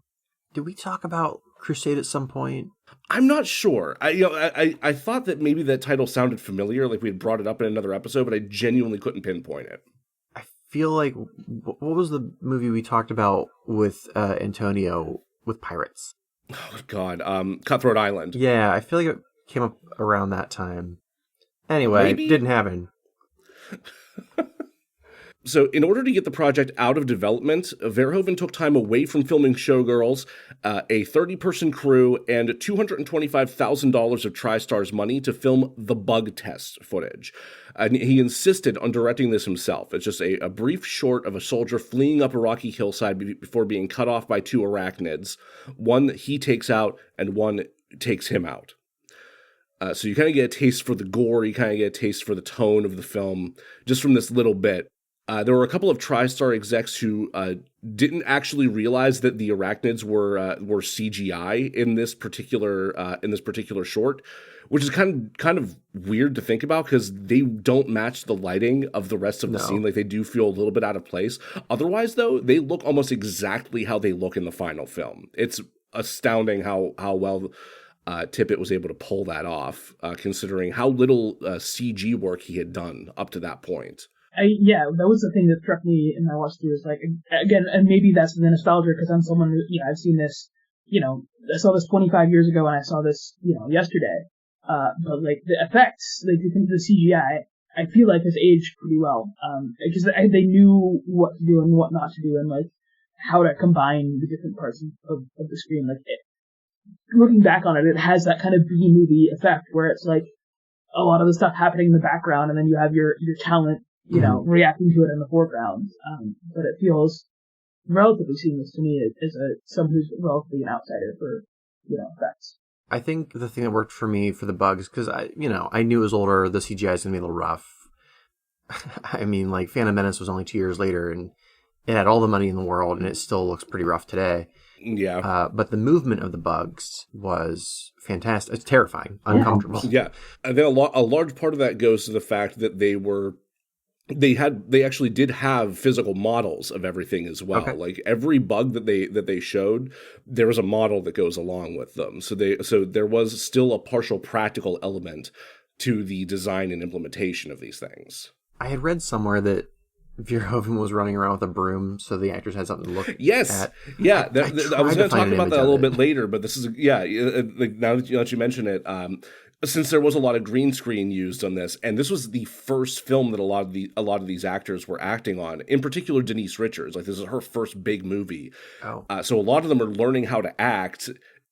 Speaker 1: Did we talk about Crusade at some point?
Speaker 2: I'm not sure. I thought that maybe that title sounded familiar, like we had brought it up in another episode, but I genuinely couldn't pinpoint it.
Speaker 1: I feel like, what was the movie we talked about with Antonio with pirates?
Speaker 2: Oh, God. Cutthroat Island.
Speaker 1: Yeah, I feel like it came up around that time. Anyway,
Speaker 2: Maybe?
Speaker 1: It didn't happen.
Speaker 2: So in order to get the project out of development, Verhoeven took time away from filming Showgirls, a 30-person crew, and $225,000 of TriStar's money to film the bug test footage. And he insisted on directing this himself. It's just a brief short of a soldier fleeing up a rocky hillside before being cut off by two arachnids. One he takes out, and one takes him out. So you kind of get a taste for the gore, you kind of get a taste for the tone of the film, just from this little bit. There were a couple of TriStar execs who didn't actually realize that the arachnids were CGI in this particular short, which is kind of weird to think about because they don't match the lighting of the rest of the scene. Like, they do feel a little bit out of place. Otherwise, though, they look almost exactly how they look in the final film. It's astounding how well Tippett was able to pull that off, considering how little CG work he had done up to that point.
Speaker 3: That was the thing that struck me in my watch through. Is like, again, and maybe that's the nostalgia because I'm someone who, I've seen this, I saw this 25 years ago and I saw this, yesterday. But like the effects, like the CGI, I feel like has aged pretty well. Because they knew what to do and what not to do and like how to combine the different parts of the screen. Like, looking back on it, it has that kind of B-movie effect where it's like a lot of the stuff happening in the background and then you have your talent, reacting to it in the foreground. But it feels relatively seamless to me as someone who's relatively an outsider for, effects.
Speaker 1: I think the thing that worked for me for the bugs, because I knew it was older, the CGI is going to be a little rough. I mean, like, Phantom Menace was only 2 years later, and it had all the money in the world, and it still looks pretty rough today.
Speaker 2: Yeah.
Speaker 1: But the movement of the bugs was fantastic. It's terrifying, uncomfortable.
Speaker 2: Yeah. And then a large part of that goes to the fact that they actually did have physical models of everything as well. Okay. Like, every bug that they showed, there was a model that goes along with them. So there was still a partial practical element to the design and implementation of these things.
Speaker 1: I had read somewhere that Verhoeven was running around with a broom, so the actors had something to look at.
Speaker 2: Yeah. I was going to talk about that a little bit later, but this is, like, now that you mention it, since there was a lot of green screen used on this, and this was the first film that a lot of these actors were acting on, in particular Denise Richards, like, this is her first big movie. Oh. So a lot of them are learning how to act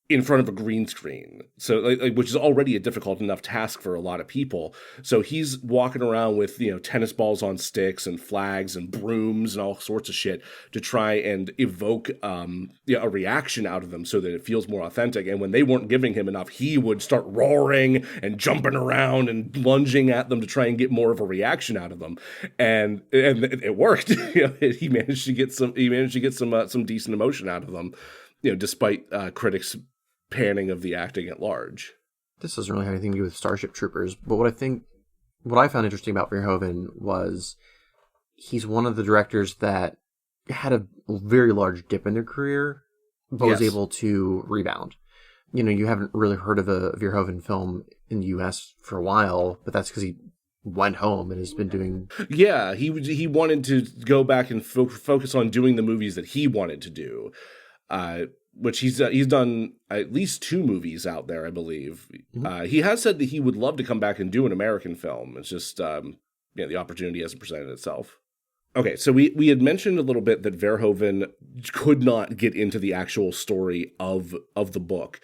Speaker 2: in front of a green screen, so like, which is already a difficult enough task for a lot of people. So he's walking around with tennis balls on sticks and flags and brooms and all sorts of shit to try and evoke a reaction out of them so that it feels more authentic. And when they weren't giving him enough, he would start roaring and jumping around and lunging at them to try and get more of a reaction out of them. And it worked. He managed to get some decent emotion out of them, despite critics panning of the acting at large.
Speaker 1: This doesn't really have anything to do with Starship Troopers, but what I found interesting about Verhoeven was he's one of the directors that had a very large dip in their career, but was able to rebound. You haven't really heard of a Verhoeven film in the U.S. for a while, but that's because he went home and has been doing...
Speaker 2: Yeah, he wanted to go back and focus on doing the movies that he wanted to do. Which he's done at least 2 movies out there, I believe. Mm-hmm. He has said that he would love to come back and do an American film. It's just, the opportunity hasn't presented itself. Okay, so we had mentioned a little bit that Verhoeven could not get into the actual story of the book.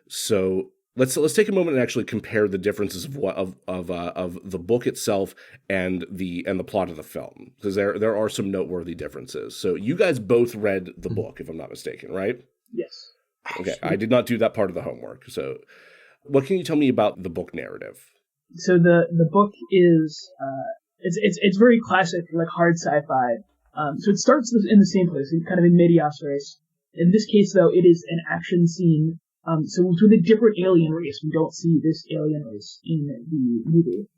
Speaker 2: So let's take a moment and actually compare the differences of the book itself and the plot of the film, because there are some noteworthy differences. So you guys both read the book, if I'm not mistaken, right?
Speaker 3: Yes.
Speaker 2: Okay, I did not do that part of the homework. So, what can you tell me about the book narrative?
Speaker 3: So the book is it's very classic, like hard sci-fi. So it starts in the same place, kind of in medias res. In this case, though, it is an action scene. So it's with a different alien race. We don't see this alien race in the movie.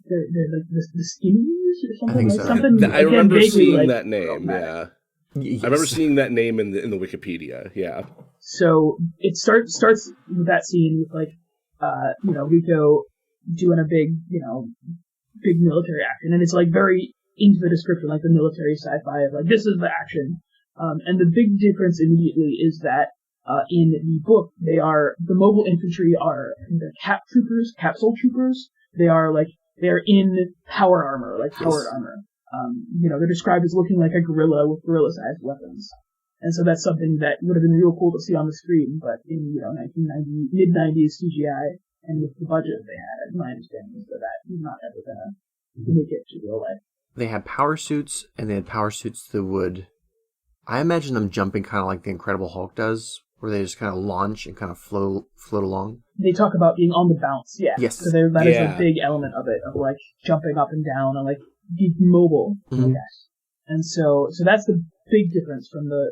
Speaker 3: They're like the skinnies or something.
Speaker 1: I think
Speaker 3: like
Speaker 1: so.
Speaker 3: something.
Speaker 2: I remember seeing
Speaker 3: like,
Speaker 2: that name. Yeah,
Speaker 1: Yes.
Speaker 2: I remember seeing that name in the Wikipedia. Yeah.
Speaker 3: So it starts with that scene with Rico doing a big military action, and it's like very into the description, like the military sci-fi of like this is the action. And the big difference immediately is that in the book, the mobile infantry are the capsule troopers. They're in power armor, like powered armor. They're described as looking like a gorilla with gorilla-sized weapons. And so that's something that would have been real cool to see on the screen, but in, 1990, mid-90s CGI, and with the budget they had, my understanding is that is not ever gonna make it to real life.
Speaker 1: They had power suits, and they had power suits that would... I imagine them jumping kind of like the Incredible Hulk does, where they just kind of launch and kind of float along.
Speaker 3: They talk about being on the bounce, yeah.
Speaker 1: Yes.
Speaker 3: So that is a big element of it, of like jumping up and down and like being mobile, I guess. And so that's the big difference from the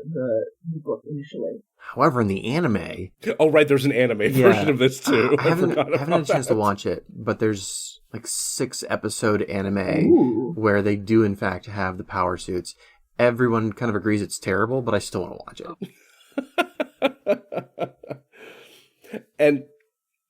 Speaker 3: book initially.
Speaker 1: However, in the anime...
Speaker 2: Oh, right, there's an anime version of this, too.
Speaker 1: I haven't had a chance to watch it, but there's like 6-episode anime where they do, in fact, have the power suits. Everyone kind of agrees it's terrible, but I still want to watch
Speaker 2: it. And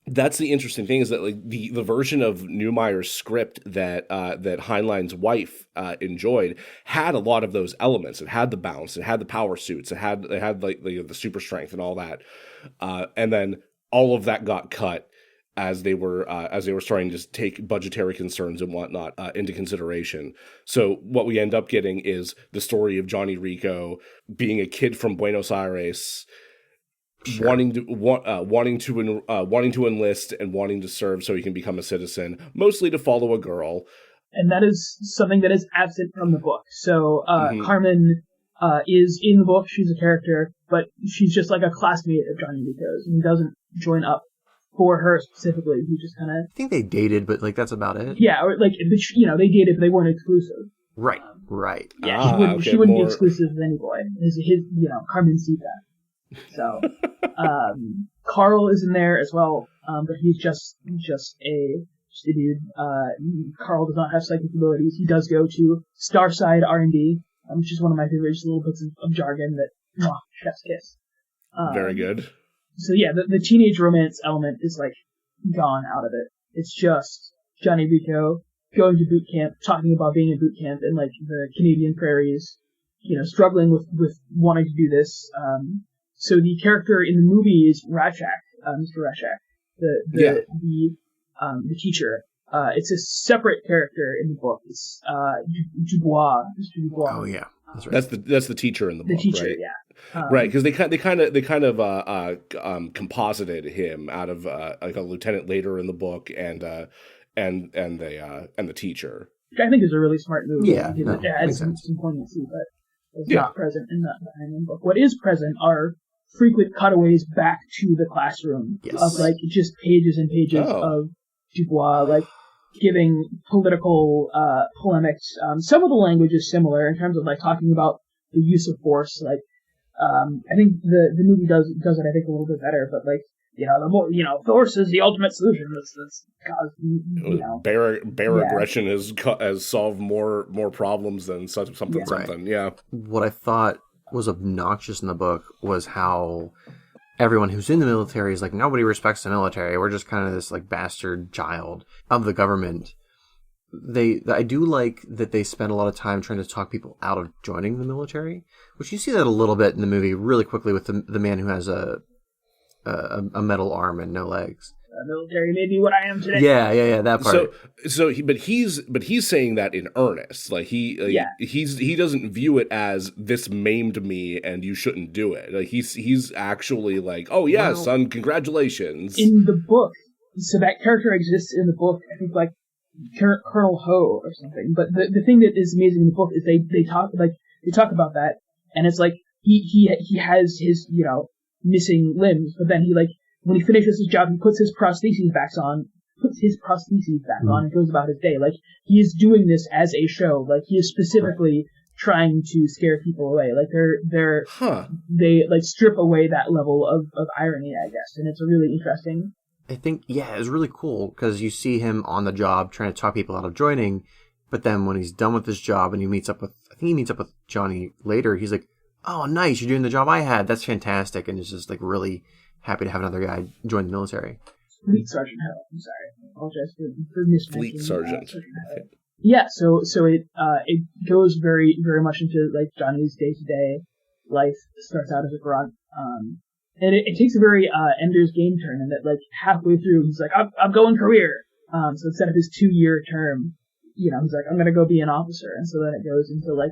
Speaker 2: that's the interesting thing, is that like the version of Neumeier's script that Heinlein's wife enjoyed had a lot of those elements. It had the bounce, it had the power suits, it had like the super strength and all that. And then all of that got cut as they were starting to take budgetary concerns and whatnot into consideration. So what we end up getting is the story of Johnny Rico being a kid from Buenos Aires, wanting to enlist and wanting to serve so he can become a citizen, mostly to follow a girl.
Speaker 3: And that is something that is absent from the book. So Carmen is in the book; she's a character, but she's just like a classmate of Johnny Rico's, and he doesn't join up for her specifically. He just kind of...
Speaker 1: I think they dated, but like that's about it.
Speaker 3: Yeah, or like they dated, but they weren't exclusive.
Speaker 1: Right, right.
Speaker 3: Yeah, she wouldn't be exclusive with any boy. His Carmen sees that. So Carl is in there as well, but he's just a dude. Carl does not have psychic abilities. He does go to Starside R&D, which is one of my favorite little bits of jargon that chef's kiss.
Speaker 2: Very good.
Speaker 3: So yeah, the teenage romance element is like gone out of it. It's just Johnny Rico going to boot camp, talking about being in boot camp in like the Canadian prairies, struggling with wanting to do this. So the character in the movie is Rashak, Mr. Rashak, the teacher. It's a separate character in the book. It's Dubois, Mr. Dubois.
Speaker 1: Oh yeah, that's right.
Speaker 2: That's the teacher in the book,
Speaker 3: teacher,
Speaker 2: right?
Speaker 3: Yeah.
Speaker 2: Right, because they kind of composited him out of like a lieutenant later in the book, and the teacher.
Speaker 3: Which I think is a really smart move.
Speaker 1: Yeah,
Speaker 3: it adds some poignancy, but it's not present in the Heinlein book. What is present are frequent cutaways back to the classroom of like just pages and pages of Dubois, like giving political polemics. Some of the language is similar in terms of like talking about the use of force. Like I think the movie does it I think a little bit better, but like the more force is the ultimate solution. That's caused
Speaker 2: bare aggression has solved more problems than something. Yeah.
Speaker 1: What I thought was obnoxious in the book was how everyone who's in the military is like, nobody respects the military. We're just kind of this like bastard child of the government. I do like that they spend a lot of time trying to talk people out of joining the military, which you see that a little bit in the movie really quickly with the man who has a metal arm and no legs.
Speaker 3: military made me what I am today.
Speaker 1: Yeah, that part.
Speaker 2: But he's saying that in earnest. Like he doesn't view it as this maimed me and you shouldn't do it. Like he's actually like, oh yeah, son, congratulations.
Speaker 3: In the book, so that character exists in the book. I think like Colonel Ho or something. But the thing that is amazing in the book is they talk about that, and it's like he has his missing limbs, but then he like when he finishes his job, he puts his prostheses back on, and goes about his day. Like he is doing this as a show. Like he is specifically trying to scare people away. Like they like strip away that level of irony, I guess, and it's a really interesting.
Speaker 1: I think, yeah, it's really cool because you see him on the job trying to talk people out of joining, but then when he's done with his job and he meets up with Johnny later, he's like, oh, nice, you're doing the job I had. That's fantastic. And is just like really happy to have another guy join the military.
Speaker 3: Fleet Sergeant Ho. I'm sorry. I apologize for mismentioning.
Speaker 2: Fleet Sergeant.
Speaker 3: Yeah, so it goes very, very much into like Johnny's day-to-day life. It starts out as a grunt. And it takes a very Ender's Game turn in that like halfway through he's like, I'm going career. So instead of his 2-year term, he's like, I'm gonna go be an officer. And so then it goes into like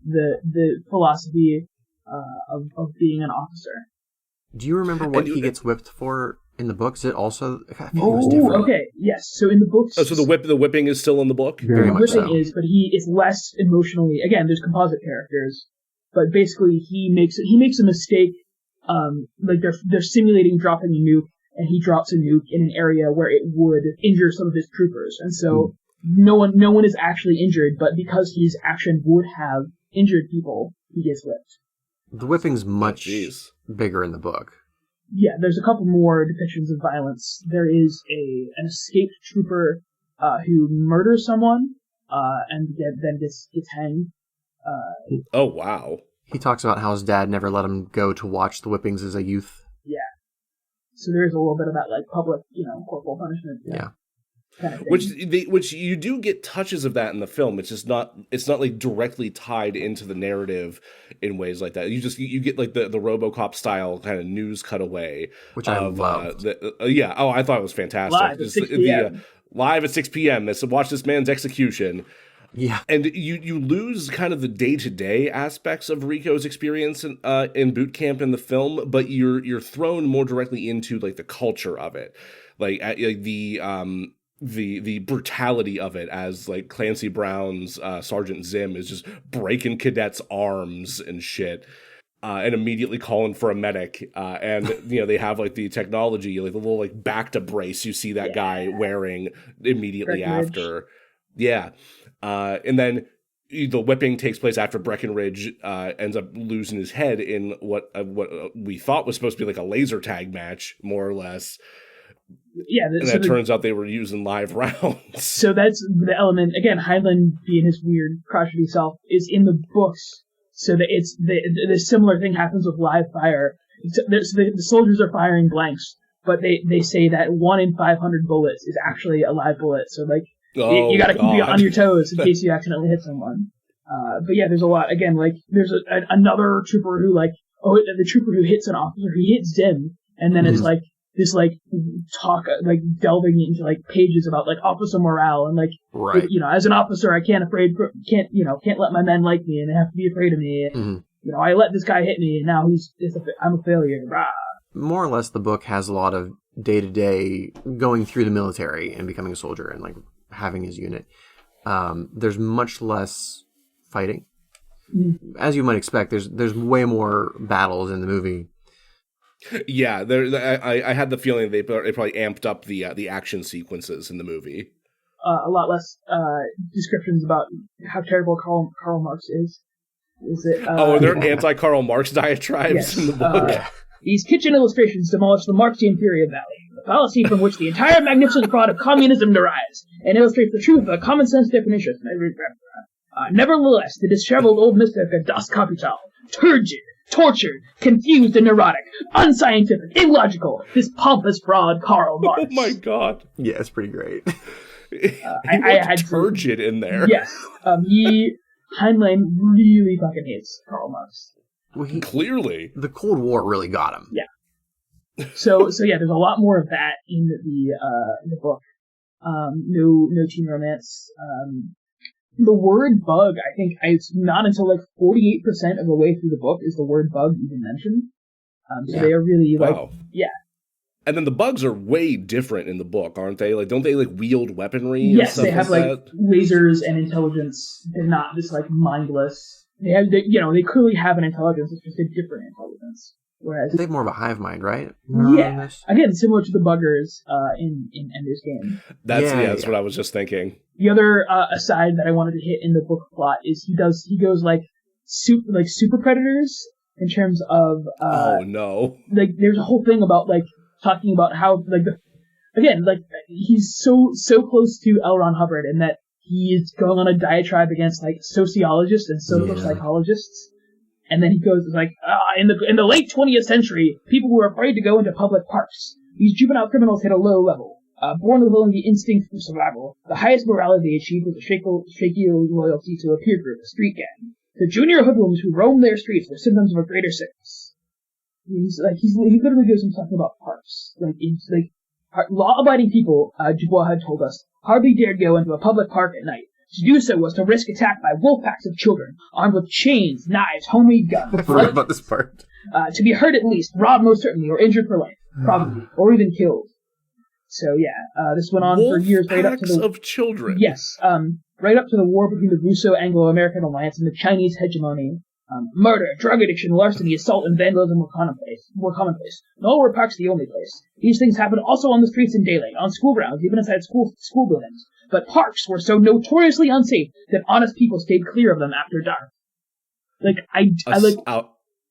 Speaker 3: the philosophy of being an officer.
Speaker 1: Do you remember what he gets whipped for in the books? It also I think it was different.
Speaker 3: Okay, yes. So in the books,
Speaker 2: so the whipping is still in the book.
Speaker 1: Very much so.
Speaker 3: But he is less emotionally. Again, there's composite characters, but basically he makes a mistake. Like they're simulating dropping a nuke, and he drops a nuke in an area where it would injure some of his troopers, and so no one is actually injured, but because his action would have injured people, he gets whipped.
Speaker 1: The whipping's much bigger in the book.
Speaker 3: Yeah, there's a couple more depictions of violence. There is an escaped trooper who murders someone and then gets hanged.
Speaker 2: Oh wow.
Speaker 1: He talks about how his dad never let him go to watch the whippings as a youth.
Speaker 3: Yeah. So there's a little bit of that, like, public, corporal punishment.
Speaker 1: Yeah.
Speaker 3: Kind of thing.
Speaker 2: Which you do get touches of that in the film. It's just not like directly tied into the narrative in ways like that. You get like the RoboCop style kind of news cutaway,
Speaker 1: which I loved.
Speaker 2: I thought it was fantastic.
Speaker 3: Live at 6 p.m.
Speaker 2: Live at 6 p.m. Watch this man's execution.
Speaker 1: Yeah,
Speaker 2: and you lose kind of the day-to-day aspects of Rico's experience in boot camp in the film, but you're thrown more directly into like the culture of it, like the brutality of it, as like Clancy Brown's Sergeant Zim is just breaking cadets' arms and shit. And immediately calling for a medic, and they have like the technology, like the little like back to brace you see that guy wearing immediately after, and then the whipping takes place after Breckenridge ends up losing his head in what we thought was supposed to be like a laser tag match, more or less.
Speaker 3: Yeah,
Speaker 2: and turns out they were using live rounds.
Speaker 3: So that's the element again. Heinlein, being his weird crotchety self, is in the books. So that it's the similar thing happens with live fire. The soldiers are firing blanks, but they say that 1 in 500 bullets is actually a live bullet. So like you got to keep you on your toes in case you accidentally hit someone. But yeah, there's a lot. Again, like there's another trooper who the trooper who hits an officer, he hits Zim, and then it's like this like talk like delving into like pages about like officer morale and like as an officer I can't let my men like me and they have to be afraid of me. I let this guy hit me and now I'm a failure. Rah.
Speaker 1: More or less, the book has a lot of day-to-day going through the military and becoming a soldier and like having his unit. There's much less fighting, as you might expect. There's way more battles in the movie.
Speaker 2: Yeah, I had the feeling they probably amped up the action sequences in the movie.
Speaker 3: A lot less descriptions about how terrible Karl Marx is. Is it?
Speaker 2: Are there anti-Karl Marx diatribes in the book?
Speaker 3: These kitchen illustrations demolish the Marxian theory of value, the fallacy from which the entire magnificent fraud of communism derives, and illustrates the truth of a common-sense definition. Nevertheless, the disheveled old mystic of Das Kapital, turgid, tortured, confused, and neurotic, unscientific, illogical, this pompous fraud, Karl Marx.
Speaker 2: Oh my god.
Speaker 1: Yeah, it's pretty great.
Speaker 2: I had turgid in there.
Speaker 3: Yes. Heinlein really fucking hates Karl Marx.
Speaker 2: Well, clearly.
Speaker 1: The Cold War really got him.
Speaker 3: Yeah. So yeah, there's a lot more of that in the book. No teen romance. The word bug, I think it's not until like 48% of the way through the book is the word bug even mentioned. So they are really like,
Speaker 2: wow.
Speaker 3: yeah.
Speaker 2: And then the bugs are way different in the book, aren't they? Like, don't they like wield weaponry?
Speaker 3: Yes,
Speaker 2: and
Speaker 3: they have like lasers and intelligence. They're not this like mindless. They clearly have an intelligence. It's just a different intelligence. Whereas
Speaker 1: they have more of a hive mind, right?
Speaker 3: Yeah, again, similar to the buggers in Ender's Game.
Speaker 2: That's what I was just thinking.
Speaker 3: The other aside that I wanted to hit in the book plot is he goes like super predators in terms of
Speaker 2: oh no,
Speaker 3: like there's a whole thing about like talking about how like he's so close to L. Ron Hubbard in that he is going on a diatribe against like sociologists and social psychologists. And then he goes like, in the late 20th century, people were afraid to go into public parks. These juvenile criminals hit a low level. Born with only the instinct for survival, the highest morality they achieved was a shaky loyalty to a peer group, a street gang. The junior hoodlums who roamed their streets were symptoms of a greater sickness. He literally goes and talking about parks. Law-abiding people, Dubois had told us, hardly dared go into a public park at night. To do so was to risk attack by wolf packs of children, armed with chains, knives, homemade guns.
Speaker 1: I forgot about this part.
Speaker 3: To be hurt at least, robbed most certainly, or injured for life, probably, or even killed. So yeah, this went on for years, right up to the
Speaker 2: of children.
Speaker 3: Yes, right up to the war between the Russo-Anglo-American alliance and the Chinese hegemony. Murder, drug addiction, larceny, assault, and vandalism were commonplace. Nor were parks the only place. These things happened also on the streets in daylight, on school grounds, even inside school buildings. But parks were so notoriously unsafe that honest people stayed clear of them after dark.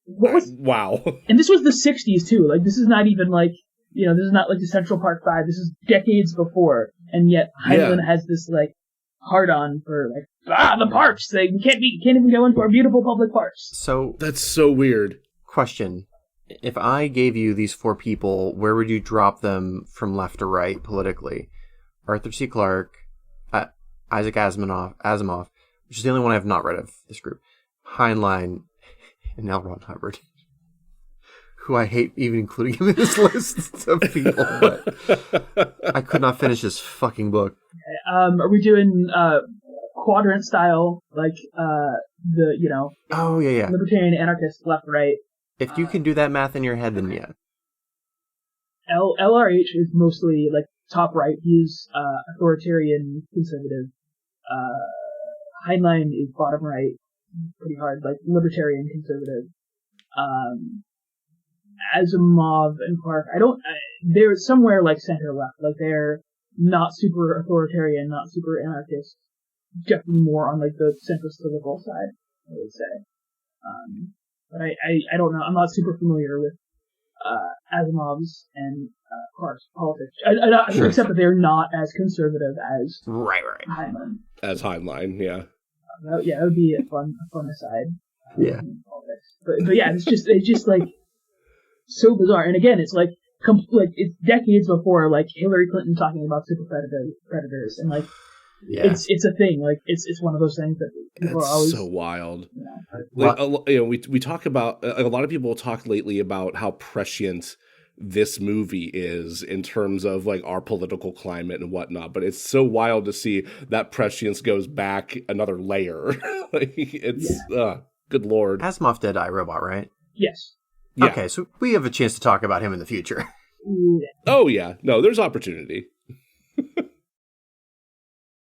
Speaker 2: Wow.
Speaker 3: And this was the 60s too. Like, this is not even like, this is not like the Central Park 5. This is decades before. And yet Heinlein has this like hard-on for like, the parks. They can't even go into our beautiful public parks.
Speaker 1: So
Speaker 2: that's so weird.
Speaker 1: Question. If I gave you these four people, where would you drop them from left to right politically? Arthur C. Clarke, Isaac Asimov, which is the only one I have not read of this group, Heinlein, and L. Ron Hubbard, who I hate even including him in this list of people, but I could not finish this fucking book.
Speaker 3: Are we doing quadrant style, like
Speaker 1: Oh yeah.
Speaker 3: libertarian, anarchist, left, right?
Speaker 1: If you can do that math in your head, then yeah.
Speaker 3: LRH is mostly like top right. He's authoritarian, conservative. Heinlein is bottom right, pretty hard, like libertarian, conservative. Asimov and Clarke, they're somewhere like center left, like they're not super authoritarian, not super anarchist, definitely more on like the centrist liberal side, I would say. But I don't know, I'm not super familiar with Asimov's and Clarke's politics,
Speaker 1: Sure.
Speaker 3: except that they're not as conservative as
Speaker 1: Right.
Speaker 3: Heinlein.
Speaker 2: As Heinlein, yeah.
Speaker 3: That would be a fun aside.
Speaker 1: Yeah.
Speaker 3: Politics. But yeah, it's just like so bizarre. And again, it's like it's decades before like Hillary Clinton talking about super predators, and like it's a thing. Like it's one of those things that people are always
Speaker 2: so wild. We talk about a lot of people talk lately about how prescient this movie is in terms of like our political climate and whatnot, but it's so wild to see that prescience goes back another layer. Good lord.
Speaker 1: Asimov did iRobot, right?
Speaker 3: Yes.
Speaker 2: Yeah.
Speaker 1: Okay, so we have a chance to talk about him in the future.
Speaker 2: Oh yeah, no, there's opportunity.